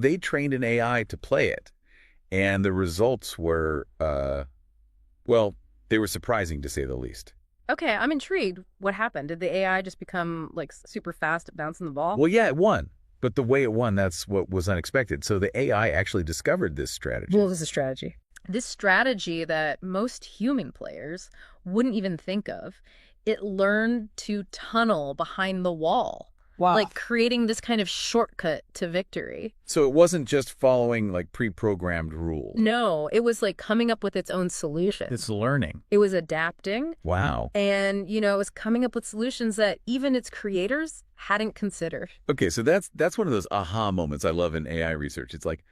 They trained an AI to play it, and the results were, well, they were surprising to say the least. Okay, I'm intrigued. What happened? Did the AI just become like super fast at bouncing the ball? Well, yeah, it won. But the way it won, that's what was unexpected. So the AI actually discovered this strategy. What was the strategy? This strategy that most human players wouldn't even think of, it learned to tunnel behind the wall. Wow. Like creating this kind of shortcut to victory. So it wasn't just following like pre-programmed rules. No, it was like coming up with its own solutions. It's learning. It was adapting. Wow. And, it was coming up with solutions that even its creators hadn't considered. Okay, so that's one of those aha moments I love in AI research. It's like,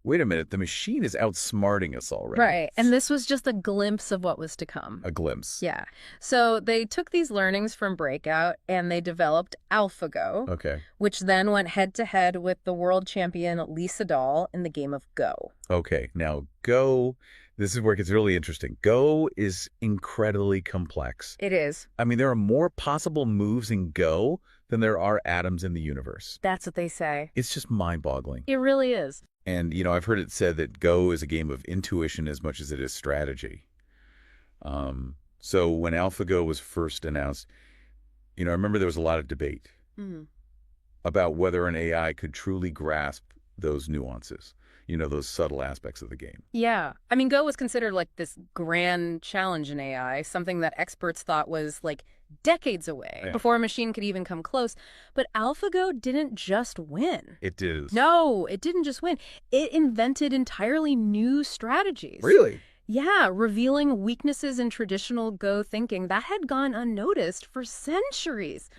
wait a minute, the machine is outsmarting us already. Right. And this was just a glimpse of what was to come. A glimpse. Yeah. So they took these learnings from Breakout and they developed AlphaGo, Okay. which then went head-to-head with the world champion Lisa Dahl in the game of Go. Okay, now Go, this is where it gets really interesting. Go is incredibly complex. It is. I mean, there are more possible moves in Go than there are atoms in the universe. That's what they say. It's just mind-boggling. It really is. And, I've heard it said that Go is a game of intuition as much as it is strategy. So when AlphaGo was first announced, I remember there was a lot of debate about whether an AI could truly grasp those nuances, those subtle aspects of the game. Yeah. I mean, Go was considered like this grand challenge in AI, something that experts thought was like decades away before a machine could even come close. But AlphaGo didn't just win. It did. No, it didn't just win. It invented entirely new strategies. Really? Yeah, revealing weaknesses in traditional Go thinking that had gone unnoticed for centuries.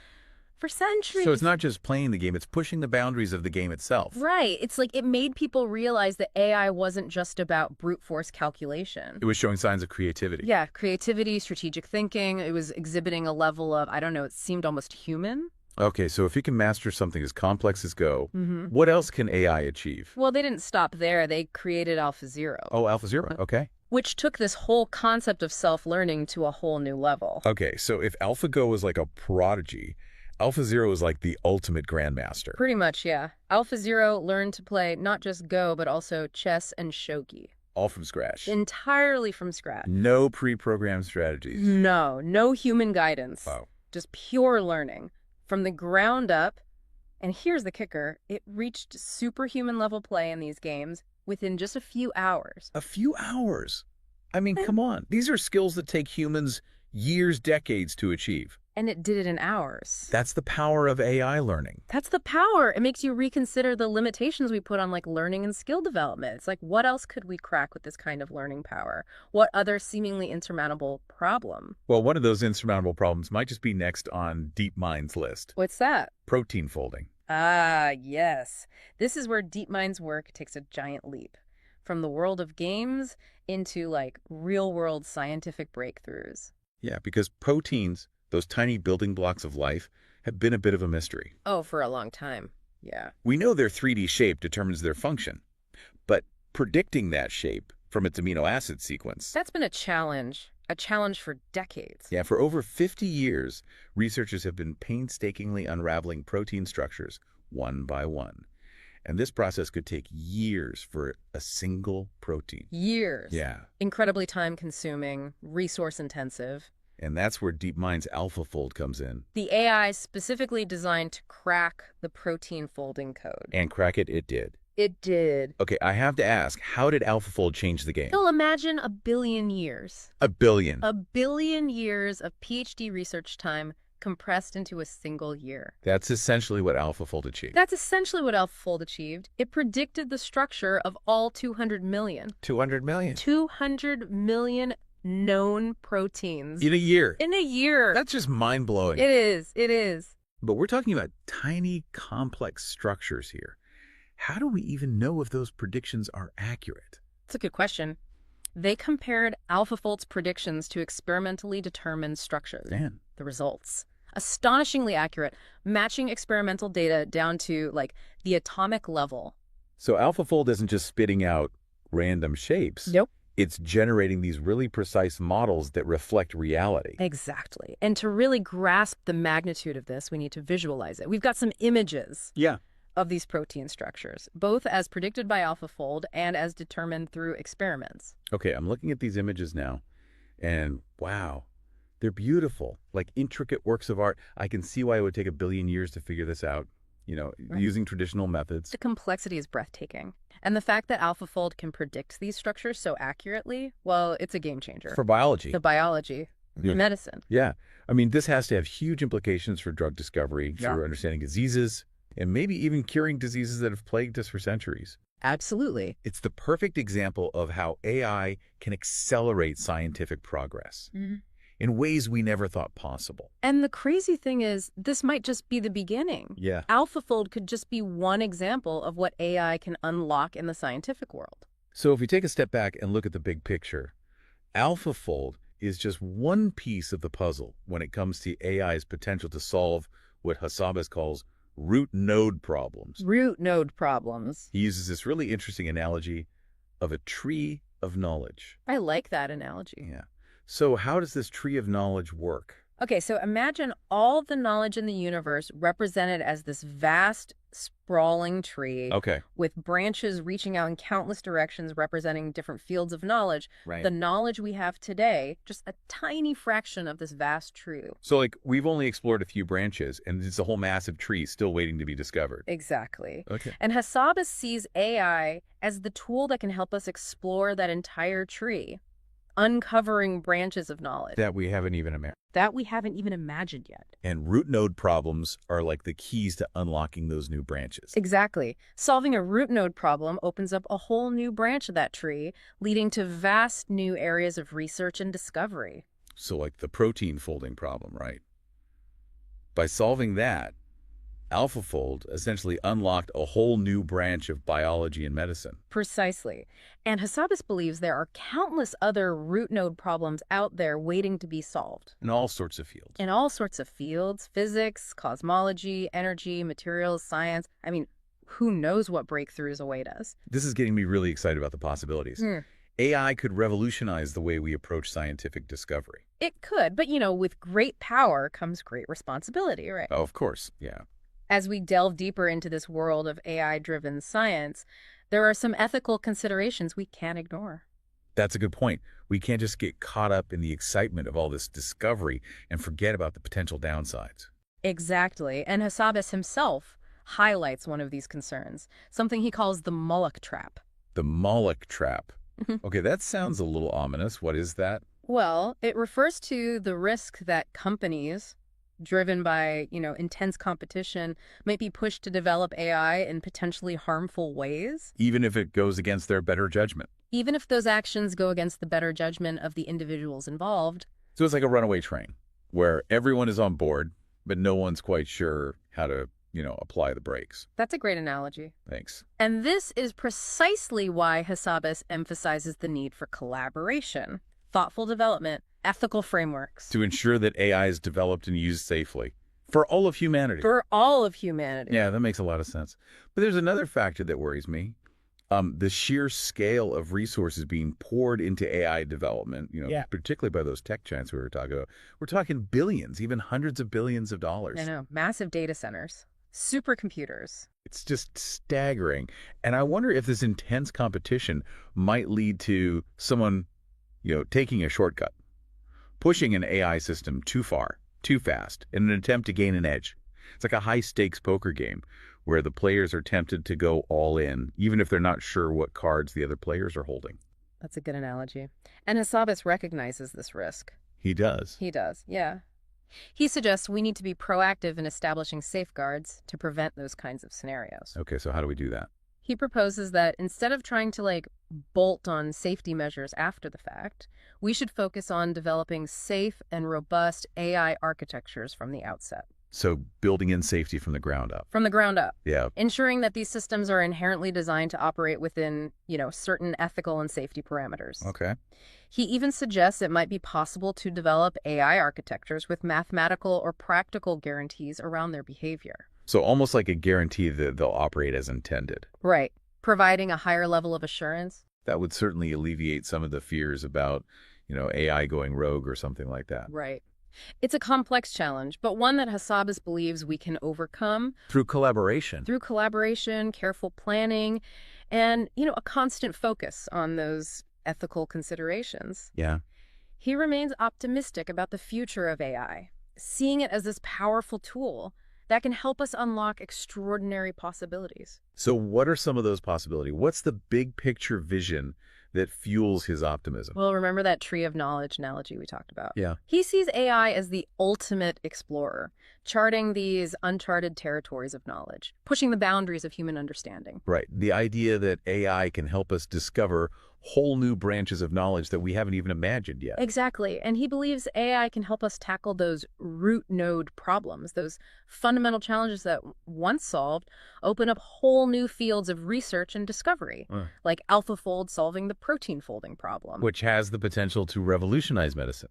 For centuries. So it's not just playing the game, it's pushing the boundaries of the game itself. Right. It's like it made people realize that AI wasn't just about brute force calculation. It was showing signs of creativity. Yeah, creativity, strategic thinking. It was exhibiting a level of, I don't know, it seemed almost human. Okay, so if you can master something as complex as Go, what else can AI achieve? Well, they didn't stop there. They created AlphaZero. Oh, AlphaZero, okay. Which took this whole concept of self-learning to a whole new level. Okay, so if AlphaGo was like a prodigy, AlphaZero is like the ultimate grandmaster. Pretty much, yeah. AlphaZero learned to play not just Go, but also chess and shogi. All from scratch. Entirely from scratch. No pre-programmed strategies. No human guidance. Wow. Just pure learning. From the ground up, and here's the kicker, it reached superhuman level play in these games within just a few hours. A few hours? I mean, come on. These are skills that take humans years, decades to achieve. And it did it in hours. That's the power of AI learning. That's the power. It makes you reconsider the limitations we put on like learning and skill development. It's like, what else could we crack with this kind of learning power? What other seemingly insurmountable problem? Well, one of those insurmountable problems might just be next on DeepMind's list. What's that? Protein folding. Ah, yes. This is where DeepMind's work takes a giant leap. From the world of games into like real-world scientific breakthroughs. Yeah, because proteins, those tiny building blocks of life, have been a bit of a mystery. Oh, for a long time. Yeah. We know their 3D shape determines their function, but predicting that shape from its amino acid sequence. That's been a challenge for decades. Yeah, for over 50 years, researchers have been painstakingly unraveling protein structures one by one. And this process could take years for a single protein. Years. Yeah. Incredibly time-consuming, resource-intensive. And that's where DeepMind's AlphaFold comes in. The AI is specifically designed to crack the protein folding code. And crack it, it did. It did. Okay, I have to ask, how did AlphaFold change the game? So imagine 1 billion years. 1 billion. 1 billion years of PhD research time compressed into a single year. That's essentially what AlphaFold achieved. That's essentially what AlphaFold achieved. It predicted the structure of all 200 million. 200 million. 200 million known proteins. In a year. In a year. That's just mind-blowing. It is. It is. But we're talking about tiny, complex structures here. How do we even know if those predictions are accurate? That's a good question. They compared AlphaFold's predictions to experimentally determined structures. Man. The results. Astonishingly accurate, matching experimental data down to, like, the atomic level. So AlphaFold isn't just spitting out random shapes. Nope. It's generating these really precise models that reflect reality. Exactly. And to really grasp the magnitude of this, we need to visualize it. We've got some images. Yeah. of these protein structures, both as predicted by AlphaFold and as determined through experiments. Okay, I'm looking at these images now, and wow, they're beautiful, like intricate works of art. I can see why it would take 1 billion years to figure this out, Right. using traditional methods. The complexity is breathtaking. And the fact that AlphaFold can predict these structures so accurately, well, it's a game changer. For biology. The biology, Yeah. medicine. Yeah. I mean, this has to have huge implications for drug discovery, for understanding diseases, and maybe even curing diseases that have plagued us for centuries. Absolutely. It's the perfect example of how AI can accelerate scientific progress in ways we never thought possible. And the crazy thing is, this might just be the beginning. Yeah. AlphaFold could just be one example of what AI can unlock in the scientific world. So if we take a step back and look at the big picture, AlphaFold is just one piece of the puzzle when it comes to AI's potential to solve what Hassabis calls root node problems. Root node problems. He uses this really interesting analogy of a tree of knowledge. I like that analogy. Yeah. So how does this tree of knowledge work? Okay, so imagine all the knowledge in the universe represented as this vast, sprawling tree Okay. with branches reaching out in countless directions representing different fields of knowledge. Right. The knowledge we have today, just a tiny fraction of this vast tree. So like we've only explored a few branches and it's a whole massive tree still waiting to be discovered. Exactly. Okay. And Hassabis sees AI as the tool that can help us explore that entire tree, uncovering branches of knowledge That we haven't even imagined yet. And root node problems are like the keys to unlocking those new branches. Exactly. Solving a root node problem opens up a whole new branch of that tree, leading to vast new areas of research and discovery. So like the protein folding problem, right? By solving that, AlphaFold essentially unlocked a whole new branch of biology and medicine. Precisely. And Hassabis believes there are countless other root node problems out there waiting to be solved. In all sorts of fields. In all sorts of fields, physics, cosmology, energy, materials, science. I mean, who knows what breakthroughs await us? This is getting me really excited about the possibilities. AI could revolutionize the way we approach scientific discovery. It could, but with great power comes great responsibility, right? Oh, of course, yeah. As we delve deeper into this world of AI-driven science, there are some ethical considerations we can't ignore. That's a good point. We can't just get caught up in the excitement of all this discovery and forget about the potential downsides. Exactly. And Hassabis himself highlights one of these concerns, something he calls the Moloch trap. The Moloch trap. Okay, that sounds a little ominous. What is that? Well, it refers to the risk that companies driven by, intense competition might be pushed to develop AI in potentially harmful ways. Even if it goes against their better judgment. Even if those actions go against the better judgment of the individuals involved. So it's like a runaway train where everyone is on board, but no one's quite sure how to, apply the brakes. That's a great analogy. Thanks. And this is precisely why Hassabis emphasizes the need for collaboration, thoughtful development, ethical frameworks. To ensure that AI is developed and used safely. For all of humanity. For all of humanity. Yeah, that makes a lot of sense. But there's another factor that worries me. The sheer scale of resources being poured into AI development, particularly by those tech giants we were talking about. We're talking billions, even hundreds of billions of dollars. I know. Massive data centers. Supercomputers. It's just staggering. And I wonder if this intense competition might lead to someone, taking a shortcut. Pushing an AI system too far, too fast, in an attempt to gain an edge. It's like a high-stakes poker game where the players are tempted to go all in, even if they're not sure what cards the other players are holding. That's a good analogy. And Hassabis recognizes this risk. He does. He does, yeah. He suggests we need to be proactive in establishing safeguards to prevent those kinds of scenarios. Okay, so how do we do that? He proposes that instead of trying to, bolt on safety measures after the fact, we should focus on developing safe and robust AI architectures from the outset. So building in safety from the ground up. From the ground up. Yeah. Ensuring that these systems are inherently designed to operate within, certain ethical and safety parameters. Okay. He even suggests it might be possible to develop AI architectures with mathematical or practical guarantees around their behavior. So almost like a guarantee that they'll operate as intended. Right. Providing a higher level of assurance. That would certainly alleviate some of the fears about, AI going rogue or something like that. Right. It's a complex challenge, but one that Hassabis believes we can overcome Through collaboration. through collaboration, careful planning, and, a constant focus on those ethical considerations. Yeah. He remains optimistic about the future of AI, seeing it as this powerful tool that can help us unlock extraordinary possibilities. So what are some of those possibilities? What's the big picture vision that fuels his optimism? Well, remember that tree of knowledge analogy we talked about? Yeah. He sees AI as the ultimate explorer, charting these uncharted territories of knowledge, pushing the boundaries of human understanding. Right. The idea that AI can help us discover whole new branches of knowledge that we haven't even imagined yet. Exactly. And he believes AI can help us tackle those root node problems, those fundamental challenges that, once solved, open up whole new fields of research and discovery, like AlphaFold solving the protein folding problem. Which has the potential to revolutionize medicine.